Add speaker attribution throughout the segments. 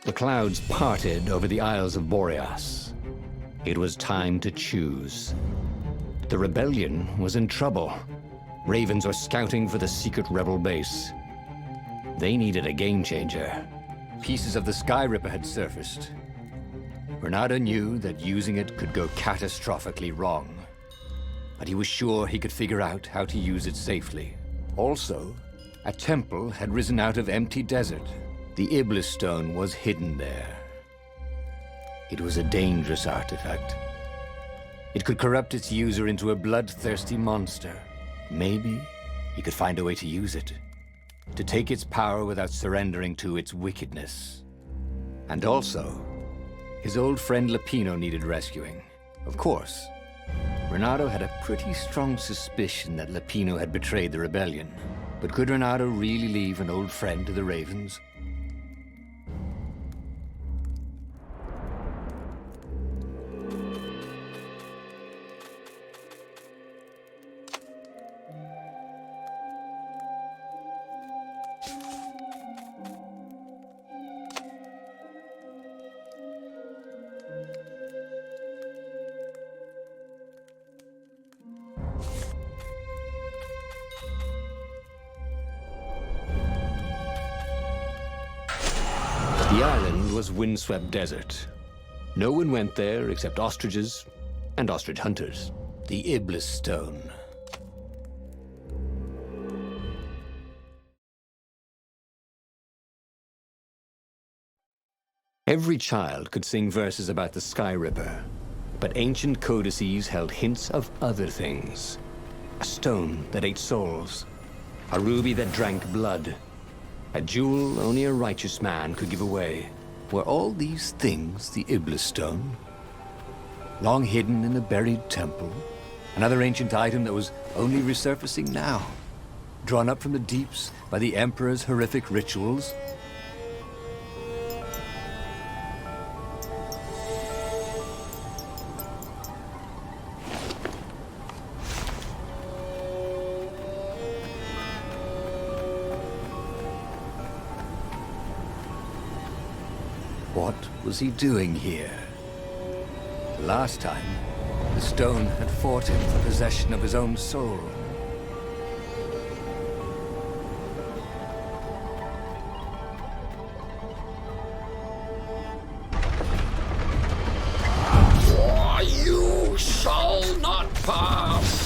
Speaker 1: The clouds parted over the Isles of Boreas. It was time to choose. The rebellion was in trouble. Ravens were scouting for the secret rebel base. They needed a game changer. Pieces of the Sky Ripper had surfaced. Renato knew that using it could go catastrophically wrong, but he was sure he could figure out how to use it safely. Also, a temple had risen out of empty desert. The Iblis stone was hidden there. It was a dangerous artifact. It could corrupt its user into a bloodthirsty monster. Maybe he could find a way to use it, to take its power without surrendering to its wickedness. And also, his old friend Lapino needed rescuing. Of course, Renato had a pretty strong suspicion that Lapino had betrayed the rebellion. But could Renato really leave an old friend to the Ravens? The island was windswept desert. No one went there except ostriches and ostrich hunters. The Iblis stone. Every child could sing verses about the Sky Ripper, but ancient codices held hints of other things. A stone that ate souls, a ruby that drank blood, a jewel only a righteous man could give away. Were all these things the Iblis stone? Long hidden in a buried temple? Another ancient item that was only resurfacing now? Drawn up from the deeps by the Emperor's horrific rituals? What was he doing here? Last time, the stone had fought him for possession of his own soul. You shall not pass!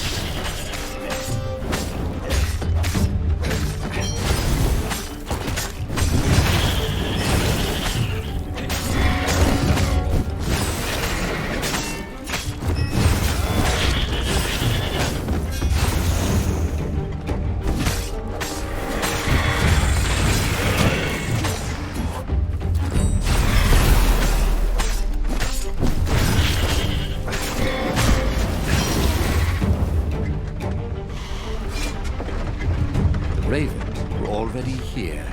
Speaker 1: Ravens were already here,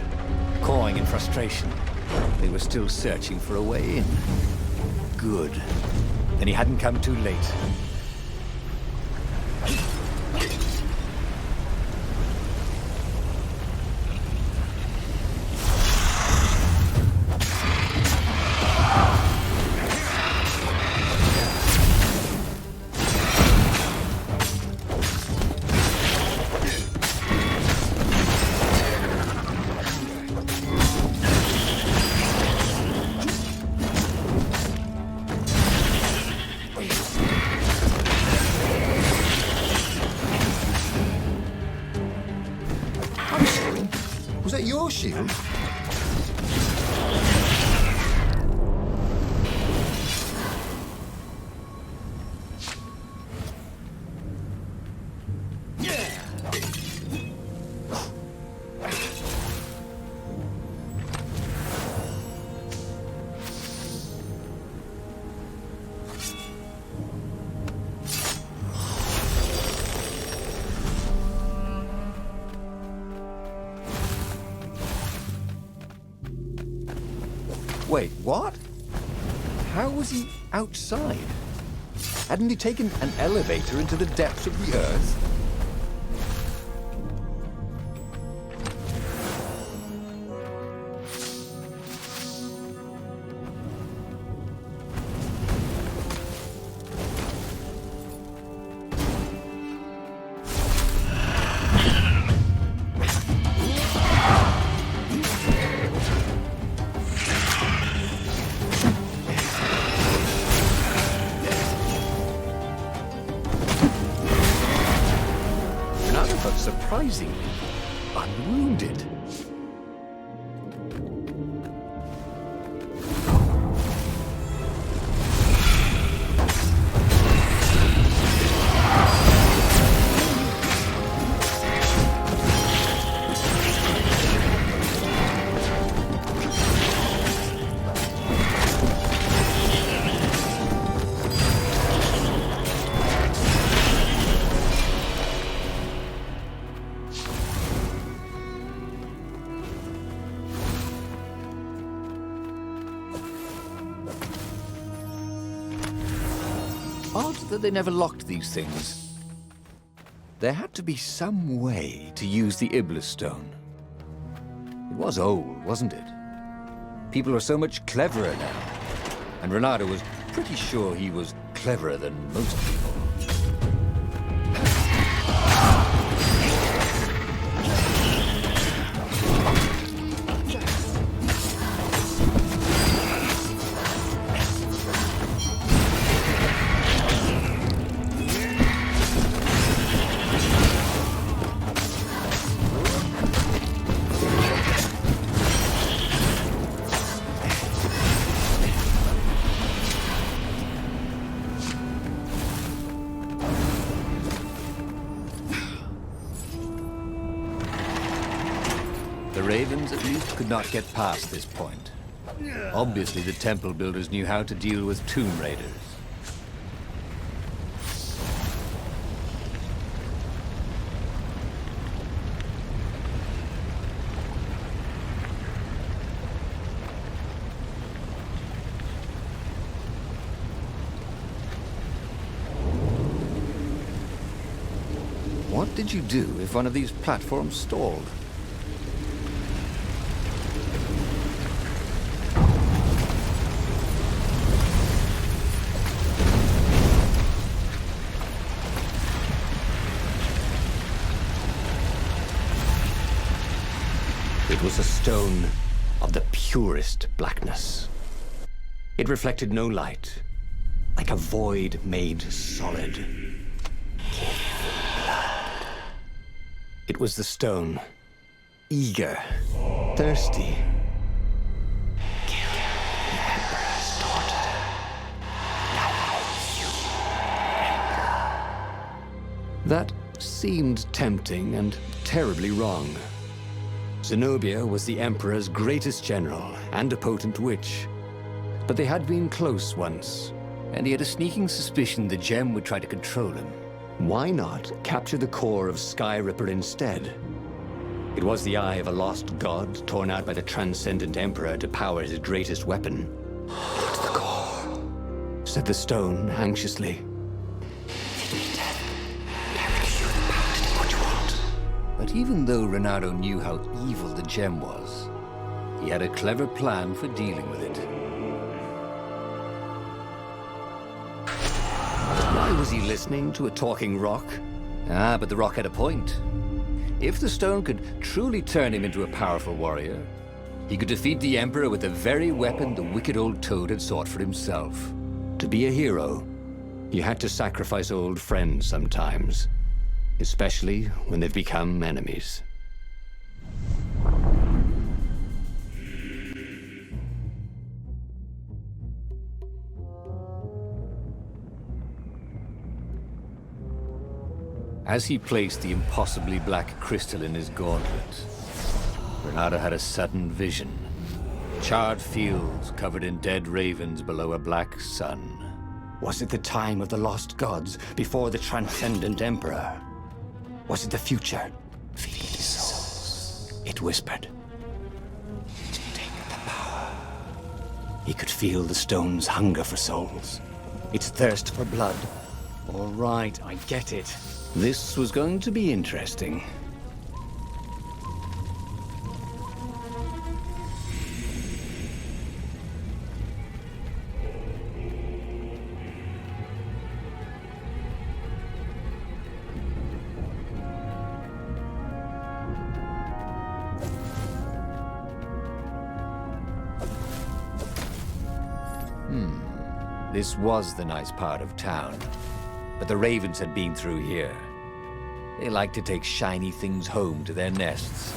Speaker 1: cawing in frustration. They were still searching for a way in. Good. Then he hadn't come too late.
Speaker 2: Was that your shield? Wait, what? How was he outside? Hadn't he taken an elevator into the depths of the earth? surprisingly unwounded. Odd that they never locked these things. There had to be some way to use the Iblis stone. It was old, wasn't it? People are so much cleverer now. And Renato was pretty sure he was cleverer than most people. The Ravens at least could not get past this point. Obviously, the temple builders knew how to deal with tomb raiders. What did you do if one of these platforms stalled? It was a stone of the purest blackness. It reflected no light, like a void made solid. It was the stone, eager, thirsty. Kill the Emperor's daughter. That seemed tempting and terribly wrong. Zenobia was the Emperor's greatest general and a potent witch. But they had been close once, and he had a sneaking suspicion the gem would try to control him. Why not capture the core of Sky Ripper instead? It was the eye of a lost god torn out by the Transcendent Emperor to power his greatest weapon. "It's the core," said the stone anxiously. But even though Renato knew how evil the gem was, he had a clever plan for dealing with it. Why was he listening to a talking rock? But the rock had a point. If the stone could truly turn him into a powerful warrior, he could defeat the Emperor with the very weapon the wicked old toad had sought for himself. To be a hero, you had to sacrifice old friends sometimes. Especially when they've become enemies. As he placed the impossibly black crystal in his gauntlet, Renato had a sudden vision. Charred fields covered in dead ravens below a black sun. Was it the time of the lost gods before the Transcendent Emperor? Was it the future? Feed souls, it whispered. Take the power. He could feel the stone's hunger for souls, its thirst for blood. All right, I get it. This was going to be interesting. This was the nice part of town, but the Ravens had been through here. They like to take shiny things home to their nests.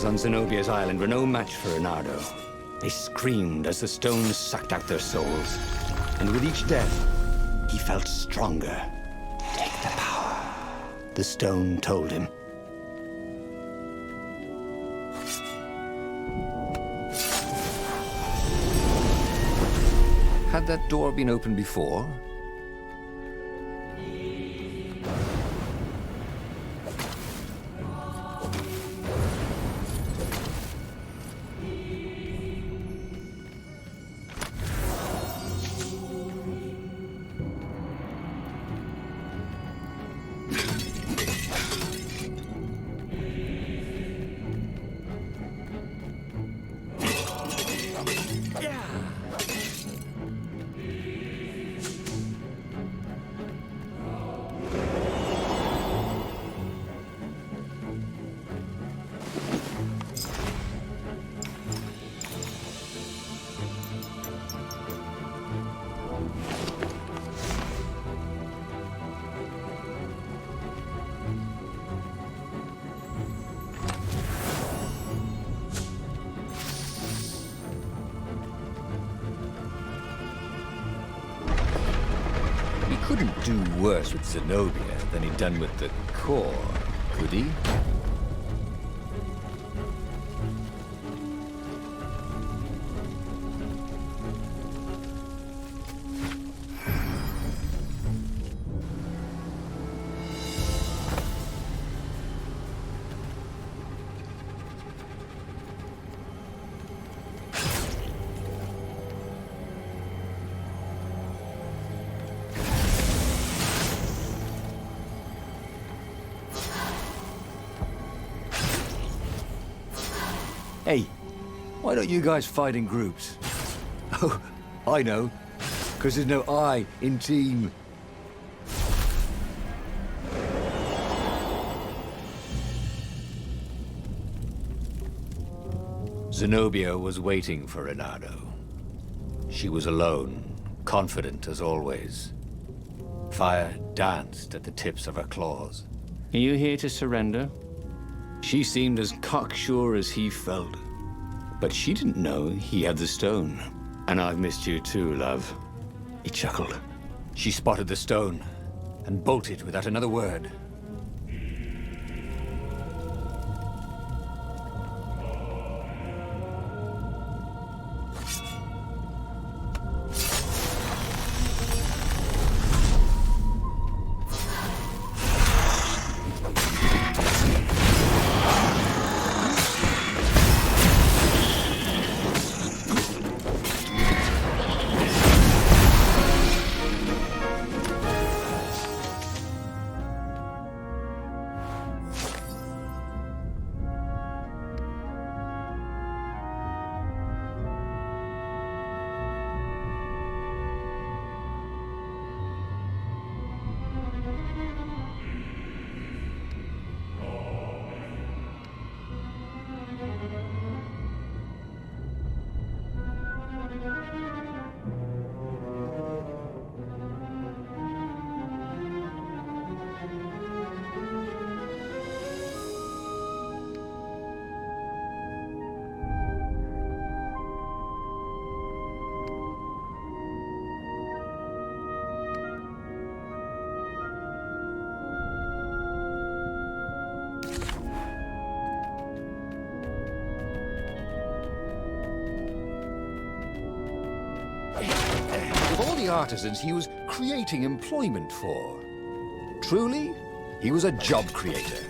Speaker 1: On Zenobia's island were no match for Renardo. They screamed as the stones sucked out their souls. And with each death, he felt stronger. Take the power, the stone told him.
Speaker 2: Had that door been opened before? Couldn't do worse with Zenobia than he'd done with the core, could he? Hey, why don't you guys fight in groups? Oh, I know. Because there's no I in team. Zenobia was waiting for Renardo. She was alone, confident as always. Fire danced at the tips of her claws.
Speaker 1: Are you here to surrender? She seemed as cocksure as he felt. But she didn't know he had the stone. And I've missed you too, love. He chuckled.
Speaker 2: She spotted the stone and bolted without another word. Of all the artisans he was creating employment for, truly, he was a job creator.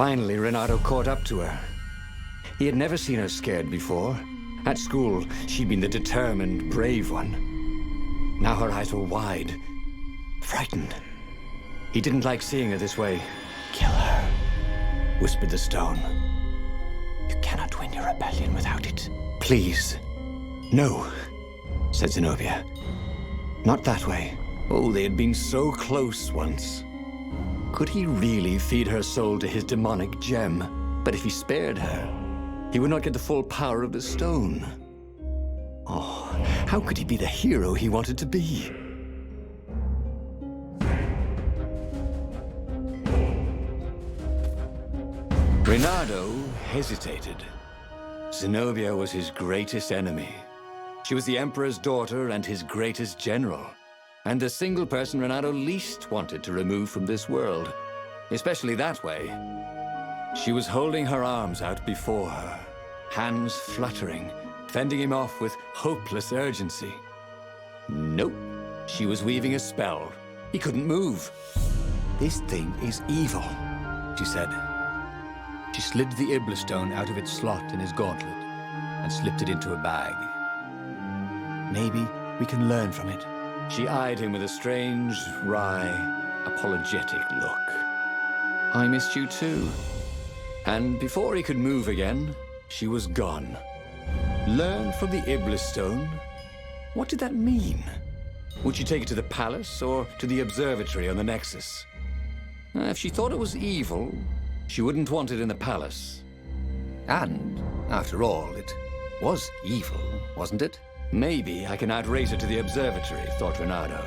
Speaker 1: Finally, Renato caught up to her. He had never seen her scared before. At school, she'd been the determined, brave one. Now her eyes were wide, frightened. He didn't like seeing her this way. "Kill her," whispered the stone. "You cannot win your rebellion without it." "Please." "No," said Zenobia. "Not that way." Oh, they had been so close once. Could he really feed her soul to his demonic gem? But if he spared her, he would not get the full power of the stone. Oh, how could he be the hero he wanted to be? Renato hesitated. Zenobia was his greatest enemy. She was the Emperor's daughter and his greatest general, and the single person Renato least wanted to remove from this world, especially that way. She was holding her arms out before her, hands fluttering, fending him off with hopeless urgency. Nope, she was weaving a spell. He couldn't move. "This thing is evil," she said. She slid the Iblastone out of its slot in his gauntlet and slipped it into a bag. "Maybe we can learn from it." She eyed him with a strange, wry, apologetic look. "I missed you too." And before he could move again, she was gone. Learn from the Iblastone? What did that mean? Would she take it to the palace or to the observatory on the Nexus? If she thought it was evil, she wouldn't want it in the palace. And, after all, it was evil, wasn't it? Maybe I can outrace her to the observatory, thought Renato.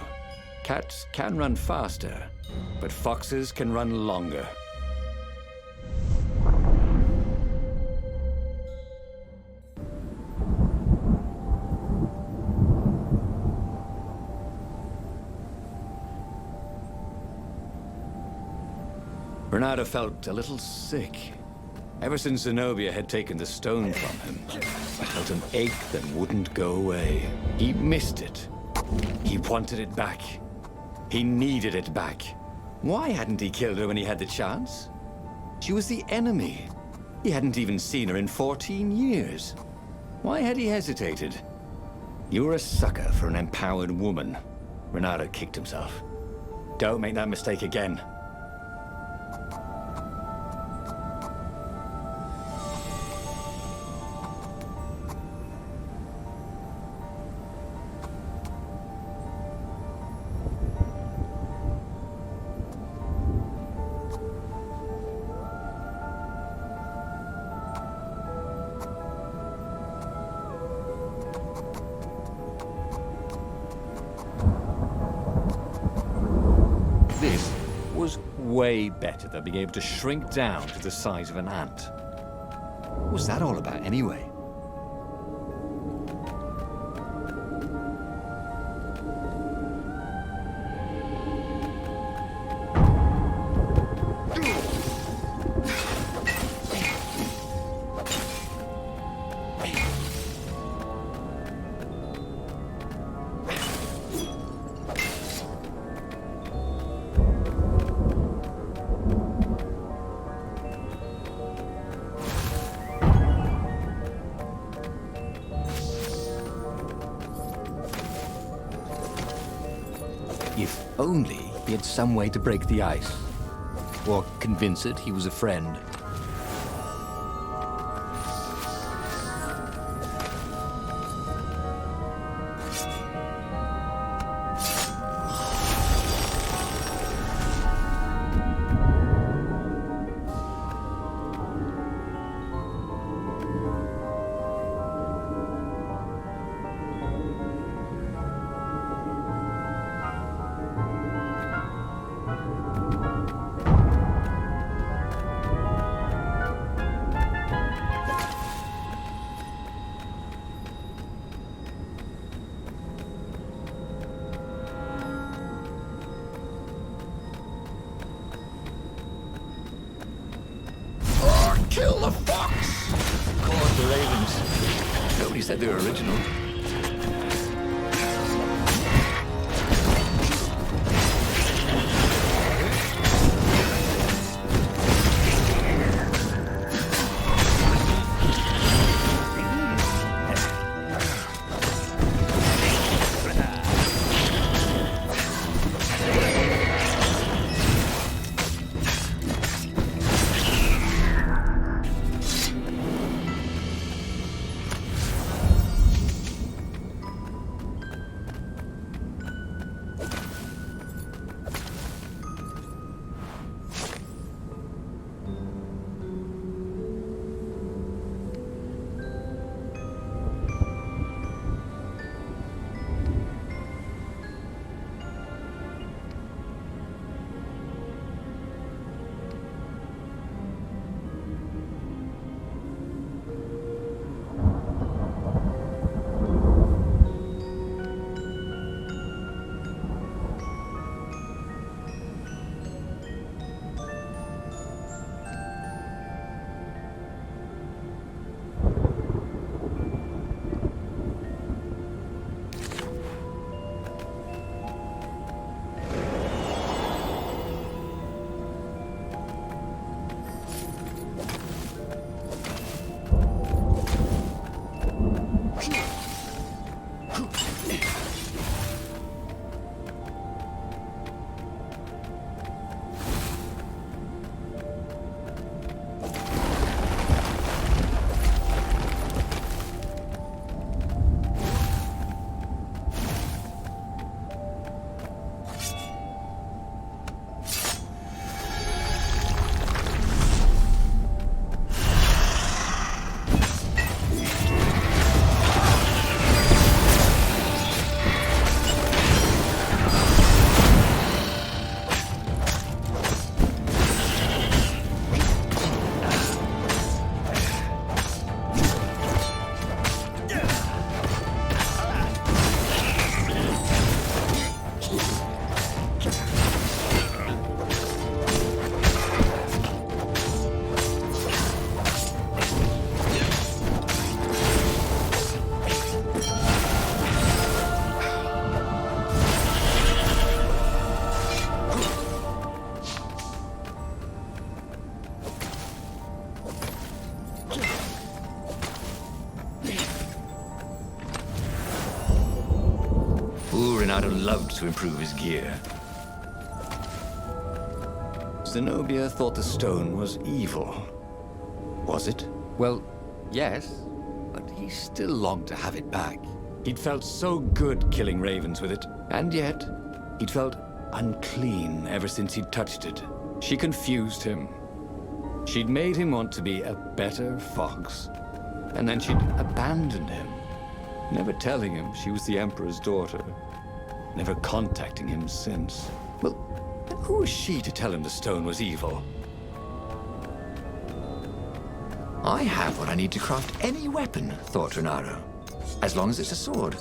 Speaker 1: Cats can run faster, but foxes can run longer. Renato felt a little sick. Ever since Zenobia had taken the stone from him, he felt an ache that wouldn't go away. He missed it. He wanted it back. He needed it back. Why hadn't he killed her when he had the chance? She was the enemy. He hadn't even seen her in 14 years. Why had he hesitated? You were a sucker for an empowered woman. Renato kicked himself. Don't make that mistake again. This was way better than being able to shrink down to the size of an ant. What was that all about, anyway? If only he had some way to break the ice. Or convince it he was a friend. Kill the fox! Cause the ravens. Nobody said they were original. Renato loved to improve his gear. Zenobia thought the stone was evil. Was it?
Speaker 2: Well, yes, but he still longed to have it back.
Speaker 1: He'd felt so good killing ravens with it, and yet he'd felt unclean ever since he'd touched it. She confused him. She'd made him want to be a better fox, and then she'd abandoned him, never telling him she was the Emperor's daughter, never contacting him since. Well, who was she to tell him the stone was evil?
Speaker 3: I have what I need to craft any weapon, thought Renato, as long as it's a sword.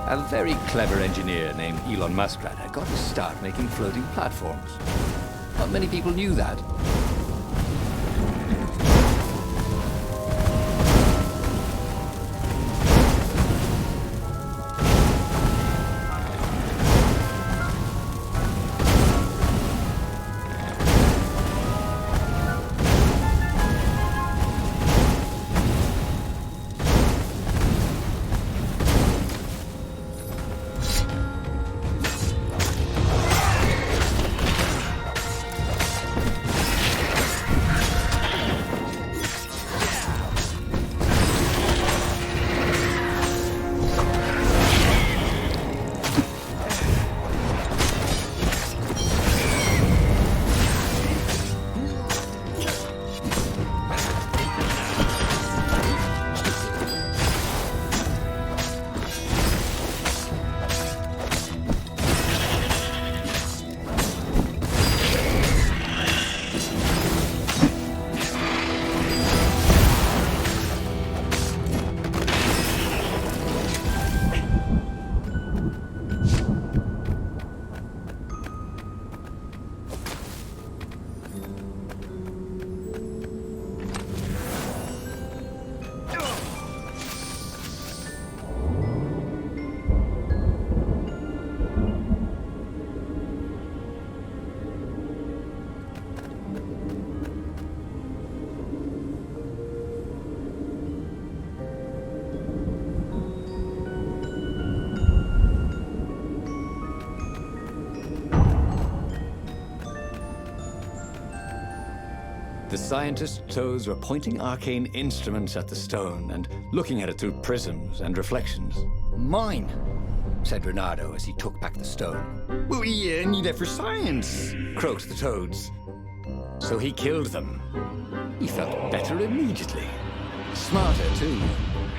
Speaker 2: A very clever engineer named Elon Muskrat had got to start making floating platforms. Not many people knew that.
Speaker 1: The scientist's toes were pointing arcane instruments at the stone and looking at it through prisms and reflections.
Speaker 2: Mine, said Renato as he took back the stone.
Speaker 1: We need it for science, croaked the toads. So he killed them. He felt better immediately. Smarter, too.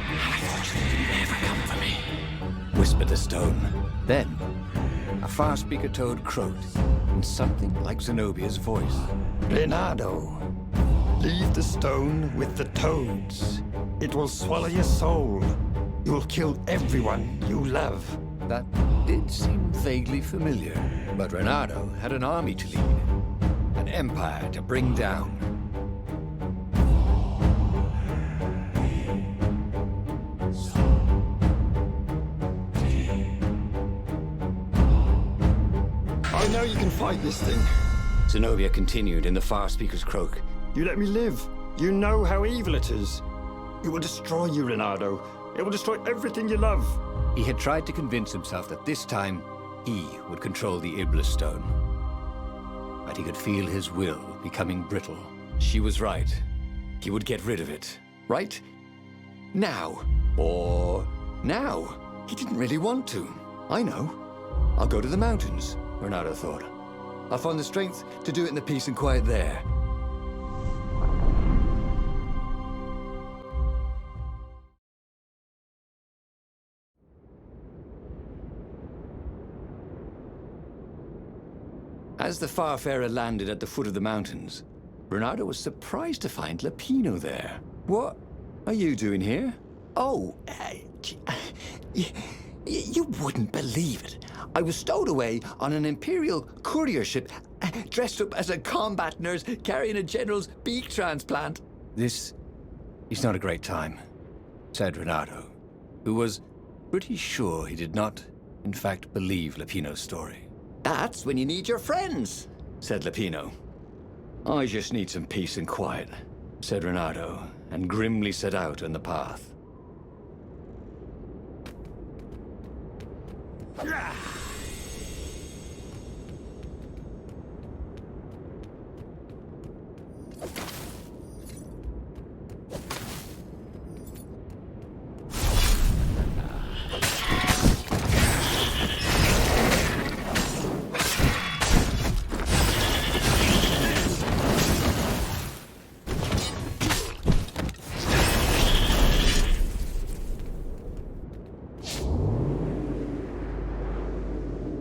Speaker 3: I thought you'd never come for me,
Speaker 1: whispered the stone.
Speaker 2: Then, a far-speaker toad croaked in something like Zenobia's voice.
Speaker 4: Renato, leave the stone with the toads. It will swallow your soul. You'll kill everyone you love.
Speaker 2: That did seem vaguely familiar. But Renato had an army to lead, an empire to bring down.
Speaker 4: I know you can fight this thing.
Speaker 1: Zenobia continued in the far speaker's croak.
Speaker 4: You let me live. You know how evil it is. It will destroy you, Leonardo. It will destroy everything you love.
Speaker 2: He had tried to convince himself that this time he would control the Iblis Stone. But he could feel his will becoming brittle.
Speaker 1: She was right. He would get rid of it. Right? Now. Or now. He didn't really want to. I know. I'll go to the mountains, Renato thought. I'll find the strength to do it in the peace and quiet there. As the Farfarer landed at the foot of the mountains, Renato was surprised to find Lapino there. What are you doing here?
Speaker 3: Oh, you wouldn't believe it. I was stowed away on an Imperial courier ship, dressed up as a combat nurse carrying a general's beak transplant.
Speaker 2: This is not a great time, said Renato, who was pretty sure he did not, in fact, believe Lapino's story.
Speaker 3: That's when you need your friends,
Speaker 1: said Lapino. I just need some peace and quiet, said Renato, and grimly set out on the path.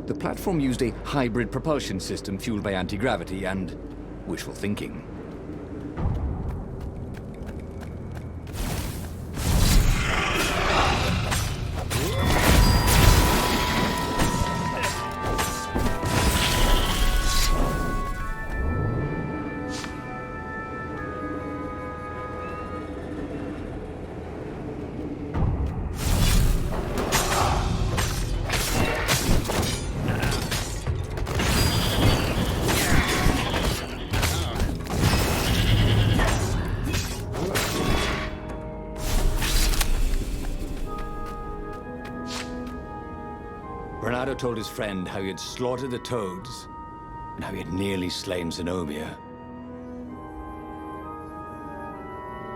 Speaker 1: The platform used a hybrid propulsion system fueled by anti-gravity and wishful thinking. Renato told his friend how he had slaughtered the toads and how he had nearly slain Zenobia.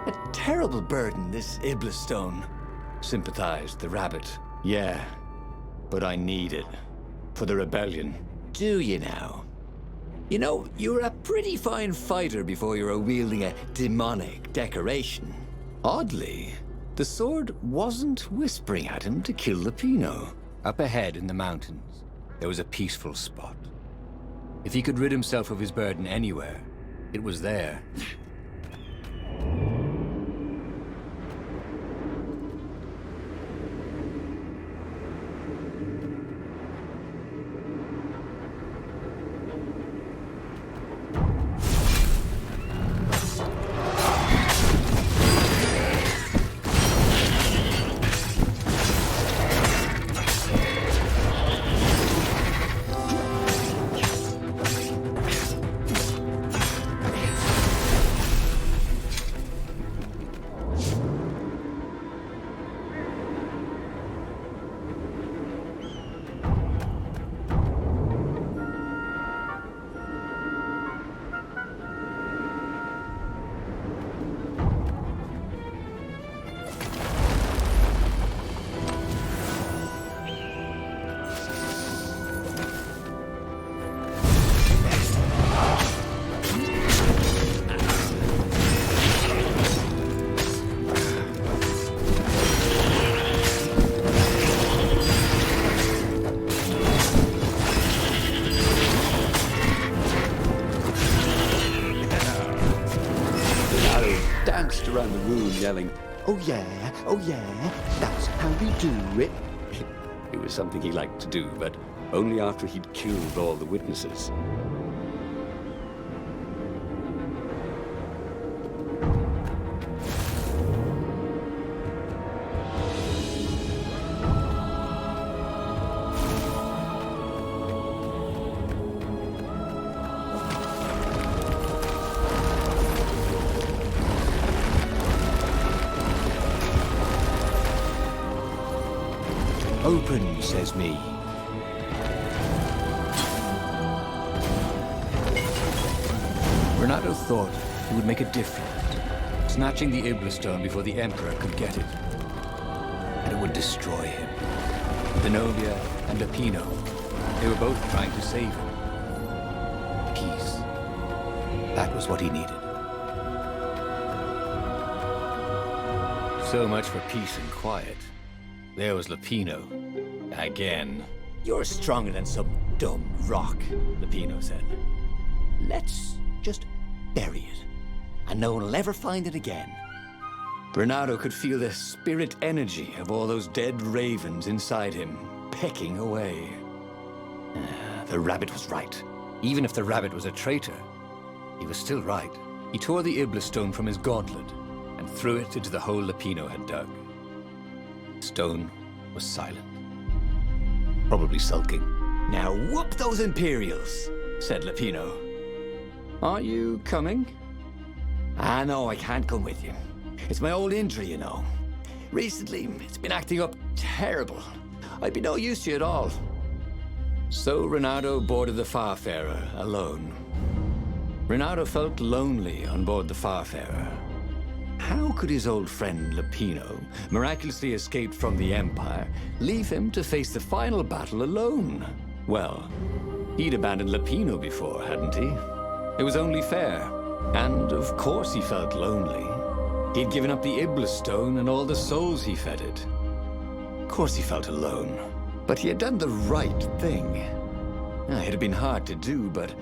Speaker 3: A terrible burden, this Iblis Stone,
Speaker 1: Sympathized the rabbit. Yeah, but I need it. For the rebellion.
Speaker 3: Do you now? You know, you were a pretty fine fighter before you were wielding a demonic decoration.
Speaker 1: Oddly, the sword wasn't whispering at him to kill Lapino.
Speaker 2: Up ahead in the mountains, there was a peaceful spot. If he could rid himself of his burden anywhere, it was there.
Speaker 5: Danced around the room yelling, oh yeah, that's how we do it. It was something he liked to do, but only after he'd killed all the witnesses.
Speaker 1: Open, says me.
Speaker 2: Renato thought he would make a difference, snatching the Iblastone before the Emperor could get it. And it would destroy him. Zenobia and Lupino, they were both trying to save him. Peace. That was what he needed. So much for peace and quiet. There was Lupino. Again.
Speaker 3: You're stronger than some dumb rock,
Speaker 2: Lupino said.
Speaker 3: let's just bury it, and no one will ever find it again.
Speaker 1: Renato could feel the spirit energy of all those dead ravens inside him, pecking away. The rabbit was right.
Speaker 2: Even if the rabbit was a traitor, he was still right. He tore the Iblastone from his gauntlet and threw it into the hole Lupino had dug. The stone was silent, probably sulking.
Speaker 3: Now whoop those Imperials,
Speaker 1: Said Lupino. Are you coming?
Speaker 3: Ah, no, I can't come with you. It's my old injury, you know. Recently, it's been acting up terrible. I'd be no use to you at all.
Speaker 1: So Renato boarded the Farfarer alone. Renato felt lonely on board the Farfarer. How could his old friend Lupino, miraculously escaped from the Empire, leave him to face the final battle alone? Well, he'd abandoned Lupino before, hadn't he? It was only fair. And of course he felt lonely. He'd given up the Iblastone and all the souls he feted. Of course he felt alone. But he had done the right thing. It had been hard to do, but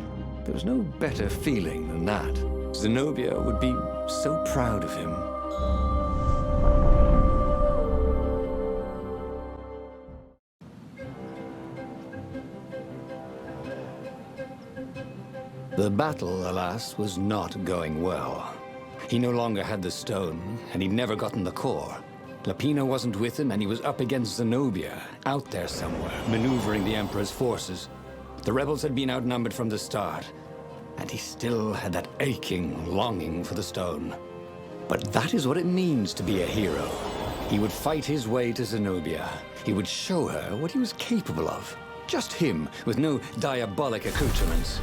Speaker 1: there was no better feeling than that. Zenobia would be so proud of him. The battle, alas, was not going well. He no longer had the stone, and he'd never gotten the core. Lupino wasn't with him, and he was up against Zenobia, out there somewhere, maneuvering the Emperor's forces. The rebels had been outnumbered from the start, and he still had that aching longing for the stone. But that is what it means to be a hero. He would fight his way to Zenobia. He would show her what he was capable of. Just him, with no diabolic accoutrements.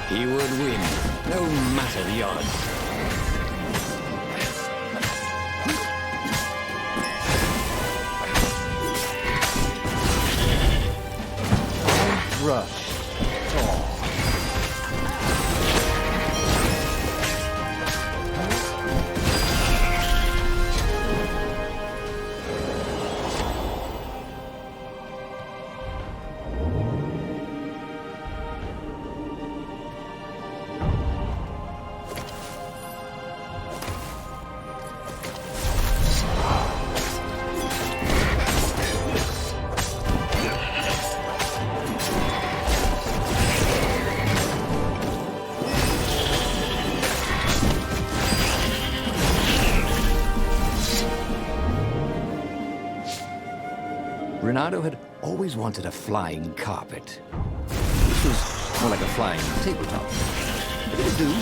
Speaker 1: He would win, no matter the odds. Rush. Renato had always wanted a flying carpet. This was more like a flying tabletop. But it would do.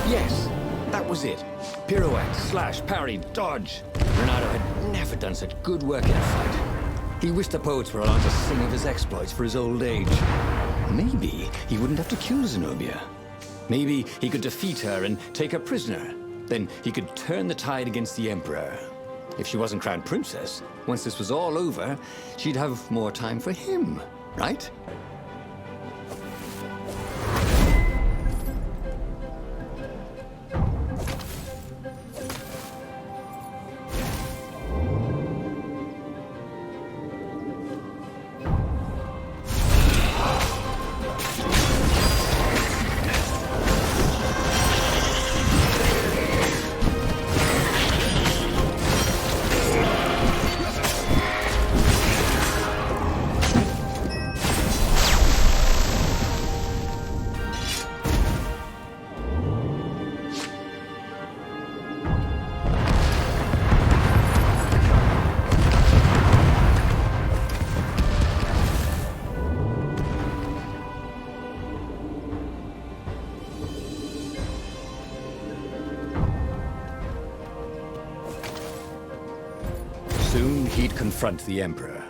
Speaker 1: Yes, that was it. Pirouette, slash, parry, dodge. Renato had never done such good work in a fight. He wished the poets were allowed to sing of his exploits for his old age. Maybe he wouldn't have to kill Zenobia. Maybe he could defeat her and take her prisoner. Then he could turn the tide against the Emperor. If she wasn't crowned princess, once this was all over, she'd have more time for him, right?
Speaker 2: He'd confront the Emperor.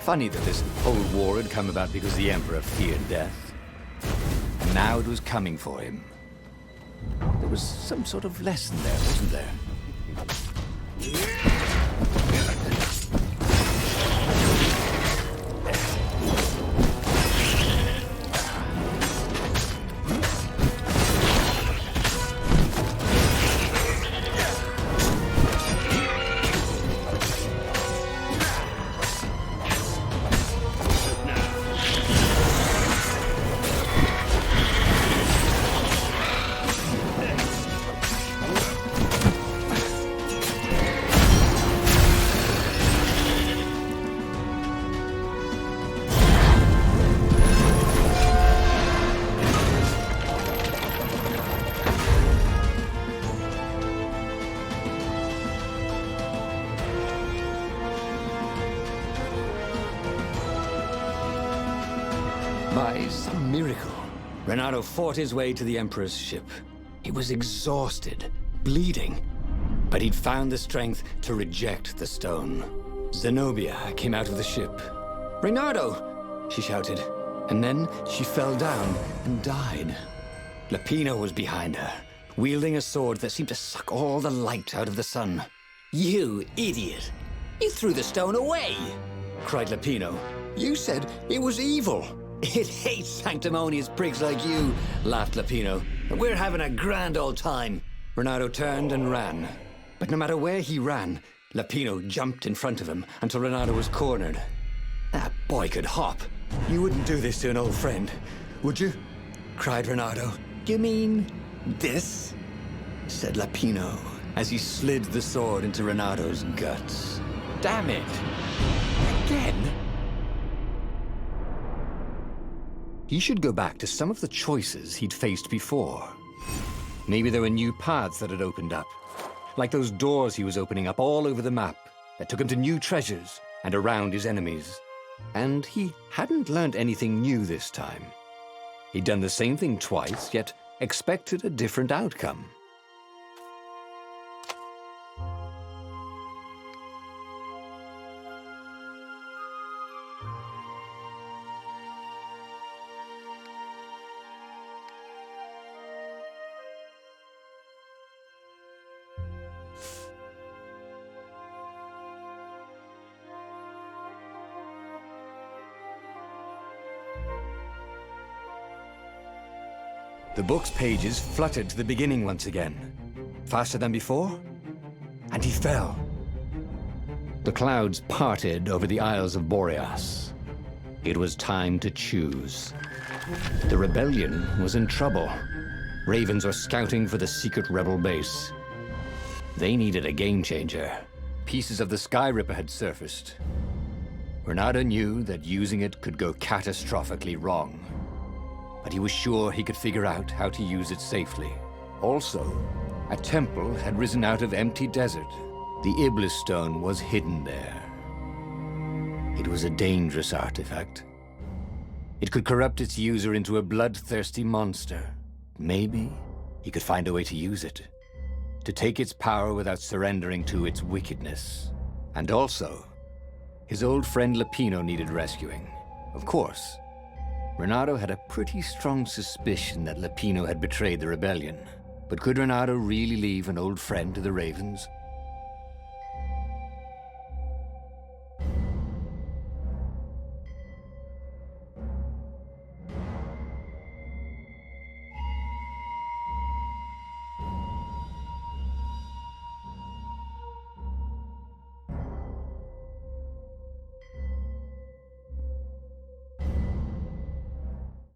Speaker 2: Funny that this whole war had come about because the Emperor feared death. And now it was coming for him. There was some sort of lesson there, wasn't there?
Speaker 1: By some miracle, Renato fought his way to the Emperor's ship. He was exhausted, bleeding, but he'd found the strength to reject the stone. Zenobia came out of the ship. "Renato!" she shouted, and then she fell down and died. Lapino was behind her, wielding a sword that seemed to suck all the light out of the sun.
Speaker 3: You idiot! You threw the stone away!
Speaker 1: Cried Lapino. "You said it was evil."
Speaker 3: It hates sanctimonious prigs like you, laughed Lapino. We're having a grand old time.
Speaker 1: Renato turned and ran. But no matter where he ran, Lapino jumped in front of him until Renato was cornered. That boy could hop. "You wouldn't do this to an old friend, would you?" cried Renato.
Speaker 3: You mean this?
Speaker 1: Said Lapino as he slid the sword into Renato's guts.
Speaker 3: Damn it! Again?
Speaker 1: He should go back to some of the choices he'd faced before. Maybe there were new paths that had opened up, like those doors he was opening up all over the map that took him to new treasures and around his enemies. And he hadn't learned anything new this time. He'd done the same thing twice, yet expected a different outcome. The book's pages fluttered to the beginning once again, faster than before, and he fell. The clouds parted over the Isles of Boreas. It was time to choose. The rebellion was in trouble. Ravens were scouting for the secret rebel base. They needed a game changer.
Speaker 2: Pieces of the Sky Ripper had surfaced. Renato knew that using it could go catastrophically wrong, but he was sure he could figure out how to use it safely. Also, a temple had risen out of empty desert. The Iblis stone was hidden there. It was a dangerous artifact. It could corrupt its user into a bloodthirsty monster. Maybe he could find a way to use it, to take its power without surrendering to its wickedness. And also, his old friend Lapino needed rescuing. Of course, Renato had a pretty strong suspicion that Lapino had betrayed the rebellion. But could Renato really leave an old friend to the Ravens?